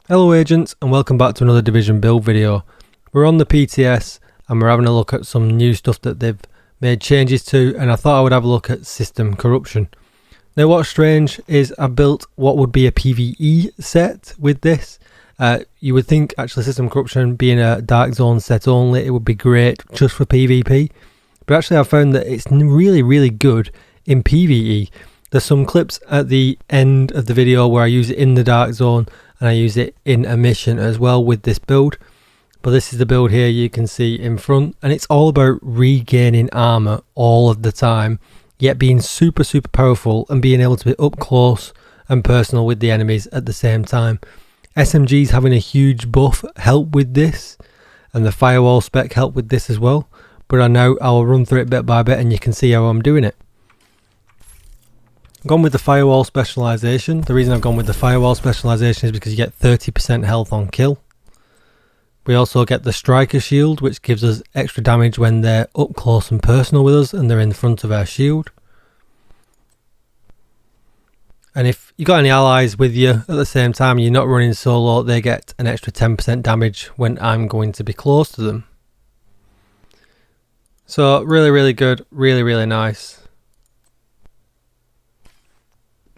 Hello agents, and welcome back to another Division build video. We're on the PTS and we're having a look at some new stuff that they've made changes to, and I thought I would have a look at system corruption. Now what's strange is I built what would be a PvE set with this. You would think actually system corruption being a dark zone set only, it would be great just for PvP, but actually I found that it's really good in PvE. There's some clips at the end of the video where I use it in the dark zone and I use it in a mission as well with this build. But this is the build here you can see in front, and it's all about regaining armor all of the time, yet being super powerful and being able to be up close and personal with the enemies at the same time. SMGs having a huge buff help with this, and the firewall spec help with this as well. But I'll run through it bit by bit and you can see how I'm doing it. I've gone with the firewall specialization. The reason I've gone with the firewall specialization is because you get 30% health on kill. We also get the striker shield, which gives us extra damage when they're up close and personal with us and they're in front of our shield. And if you got any allies with you at the same time, you're not running solo, they get an extra 10% damage when I'm going to be close to them. So really good, really nice.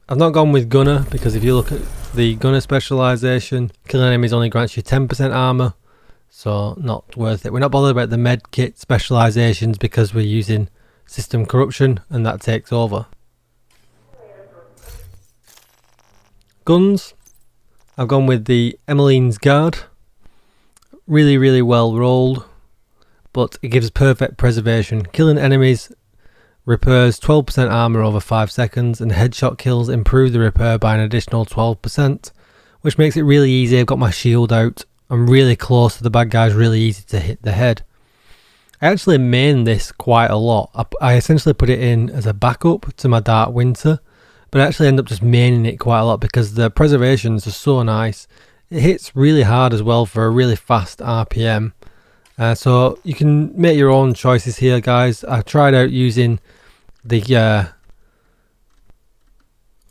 I've not gone with gunner because if you look at the gunner specialization, killing enemies only grants you 10% armor, so not worth it. We're not bothered about the med kit specializations because we're using system corruption and that takes over. Guns, I've gone with the Emmeline's Guard. Really well rolled, but it gives perfect preservation. Killing enemies repairs 12% armor over 5 seconds, and headshot kills improve the repair by an additional 12%, which makes it really easy. I've got my shield out, I'm really close to the bad guys, really easy to hit the head. I actually main this quite a lot. I essentially put it in as a backup to my Dark Winter, but I actually end up just maining it quite a lot because the preservations are so nice. It hits really hard as well for a really fast RPM. So you can make your own choices here, guys. I tried out using the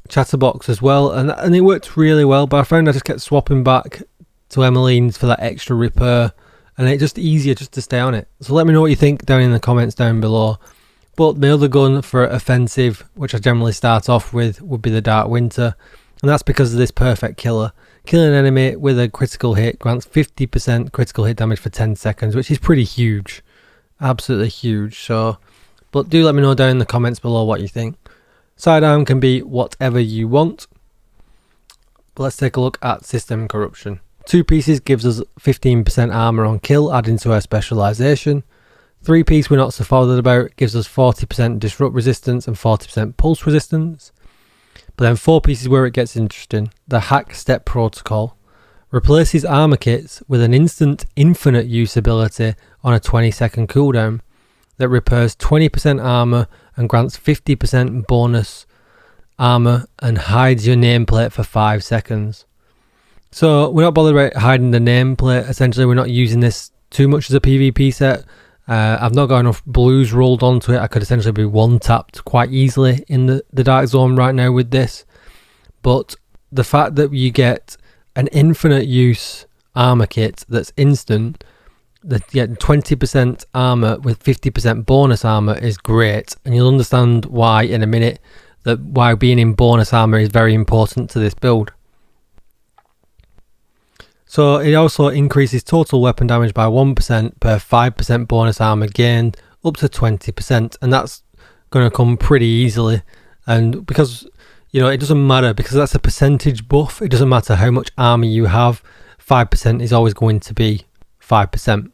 chatterbox as well, and it worked really well, but I found I just kept swapping back to Emmeline's for that extra repair, and it's just easier just to stay on it. So let me know what you think down in the comments down below. But my other gun for offensive, which I generally start off with, would be the Dark Winter, and that's because of this perfect killer. Killing an enemy with a critical hit grants 50% critical hit damage for 10 seconds, which is pretty huge. Absolutely huge. So, but do let me know down in the comments below what you think. Sidearm can be whatever you want. But let's take a look at system corruption. 2 pieces gives us 15% armor on kill, adding to our specialization. 3 piece we're not so bothered about, gives us 40% disrupt resistance and 40% pulse resistance. But then 4 pieces where it gets interesting. The hack step protocol replaces armor kits with an instant infinite use ability on a 20-second cooldown that repairs 20% armor and grants 50% bonus armor and hides your nameplate for 5 seconds. So we're not bothered about hiding the nameplate. Essentially we're not using this too much as a PvP set. I've not got enough blues rolled onto it. I could essentially be one-tapped quite easily in the dark zone right now with this. But the fact that you get an infinite use armor kit that's instant, that you get 20% armor with 50% bonus armor is great. And you'll understand why in a minute, that why being in bonus armor is very important to this build. So it also increases total weapon damage by 1% per 5% bonus armor gained up to 20%, and that's going to come pretty easily. And because, you know, it doesn't matter, because that's a percentage buff, it doesn't matter how much armor you have, 5% is always going to be 5%.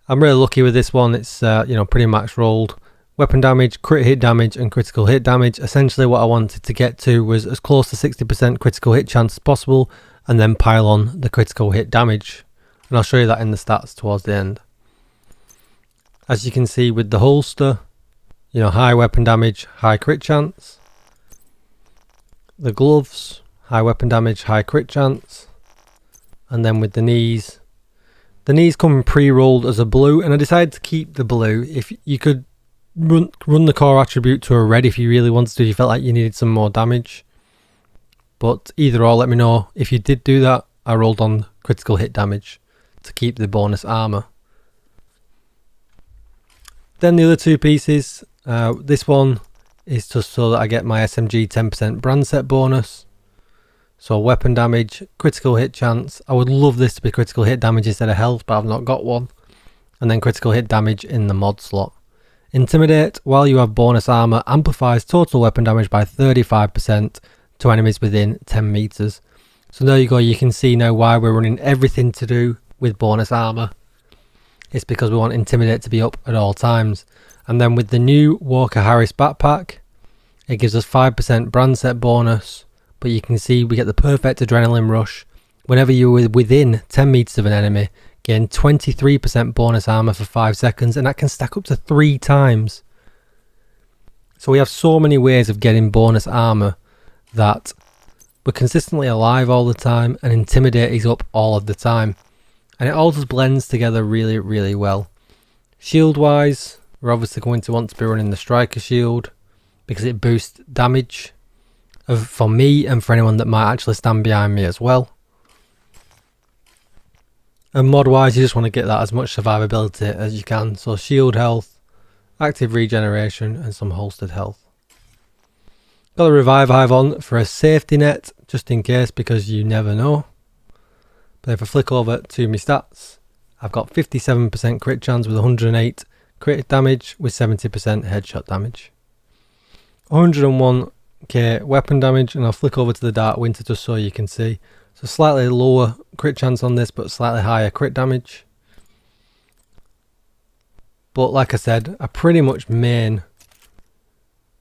I'm really lucky with this one. It's you know, pretty max rolled. Weapon damage, crit hit damage and critical hit damage. Essentially what I wanted to get to was as close to 60% critical hit chance as possible, and then pile on the critical hit damage, and I'll show you that in the stats towards the end. As you can see with the holster, you know, high weapon damage, high crit chance. The gloves, high weapon damage, high crit chance. And then with the knees come pre-rolled as a blue, and I decided to keep the blue. If you could run the core attribute to a red if you really wanted to, you felt like you needed some more damage. But either or, let me know if you did do that. I rolled on critical hit damage to keep the bonus armor. Then the other two pieces, this one is just so that I get my SMG 10% brand set bonus. So weapon damage, critical hit chance. I would love this to be critical hit damage instead of health, but I've not got one. And then critical hit damage in the mod slot. Intimidate, while you have bonus armor, amplifies total weapon damage by 35% to enemies within 10 meters. So there you go, you can see now why we're running everything to do with bonus armor. It's because we want Intimidate to be up at all times. And then with the new Walker Harris backpack, it gives us 5% brand set bonus, but you can see we get the perfect adrenaline rush. Whenever you're within 10 meters of an enemy, gain 23% bonus armor for 5 seconds, and that can stack up to 3 times. So we have so many ways of getting bonus armor that we're consistently alive all the time, and Intimidate is up all of the time. And it all just blends together really, really well. Shield wise, we're obviously going to want to be running the Striker Shield because it boosts damage for me and for anyone that might actually stand behind me as well. And mod wise, you just want to get that as much survivability as you can. So shield health, active regeneration and some holstered health. Got a revive hive on for a safety net just in case, because you never know. But if I flick over to my stats, I've got 57% crit chance with 108 crit damage with 70% headshot damage. 101k weapon damage, and I'll flick over to the Dark Winter just so you can see. So slightly lower crit chance on this, but slightly higher crit damage. But like I said, I pretty much main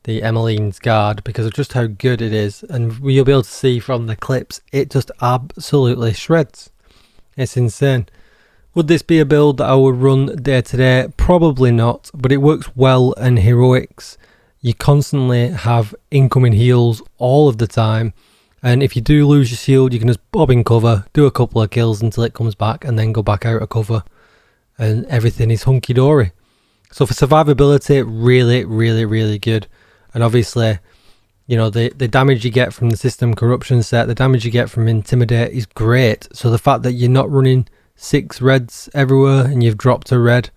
the Emmeline's guard because of just how good it is, and you'll be able to see from the clips, it just absolutely shreds. It's insane. Would this be a build that I would run day to day? Probably not, but it works well in heroics. You constantly have incoming heals all of the time, and if you do lose your shield, you can just bob in cover, do a couple of kills until it comes back, and then go back out of cover, and everything is hunky-dory. So for survivability, really, really, really good. And obviously, you know, the damage you get from the system corruption set, the damage you get from Intimidate is great. So the fact that you're not running 6 reds everywhere and you've dropped a red,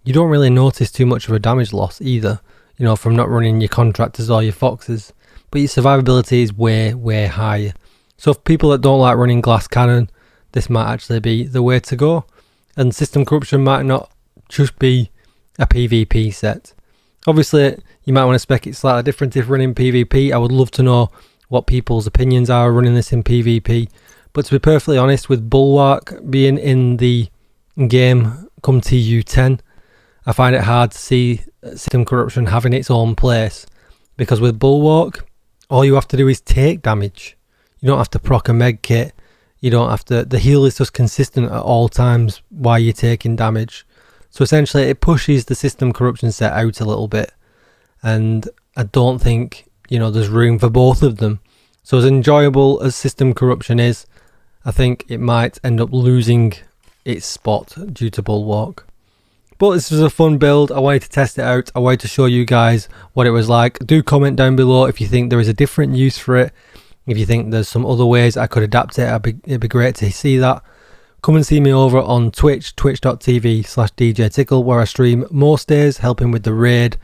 you don't really notice too much of a damage loss either, you know, from not running your contractors or your foxes. But your survivability is way, way higher. So for people that don't like running glass cannon, this might actually be the way to go. And system corruption might not just be a PvP set. Obviously, you might want to spec it slightly different if running PvP. I would love to know what people's opinions are running this in PvP. But to be perfectly honest, with Bulwark being in the game come Tu10, I find it hard to see system corruption having its own place. Because with Bulwark, all you have to do is take damage. You don't have to proc a med kit. You don't have to... The heal is just consistent at all times while you're taking damage. So essentially, it pushes the system corruption set out a little bit. And I don't think, you know, there's room for both of them. So as enjoyable as system corruption is, I think it might end up losing its spot due to Bulwark. But this was a fun build. I wanted to test it out. I wanted to show you guys what it was like. Do comment down below if you think there is a different use for it. If you think there's some other ways I could adapt it, it'd be great to see that. Come and see me over on Twitch, twitch.tv/DJTICKLE, where I stream most days, helping with the raid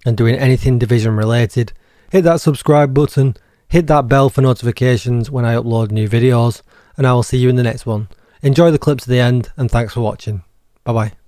and doing anything Division related. Hit that subscribe button, hit that bell for notifications when I upload new videos, and I will see you in the next one. Enjoy the clip to the end, and thanks for watching. Bye bye.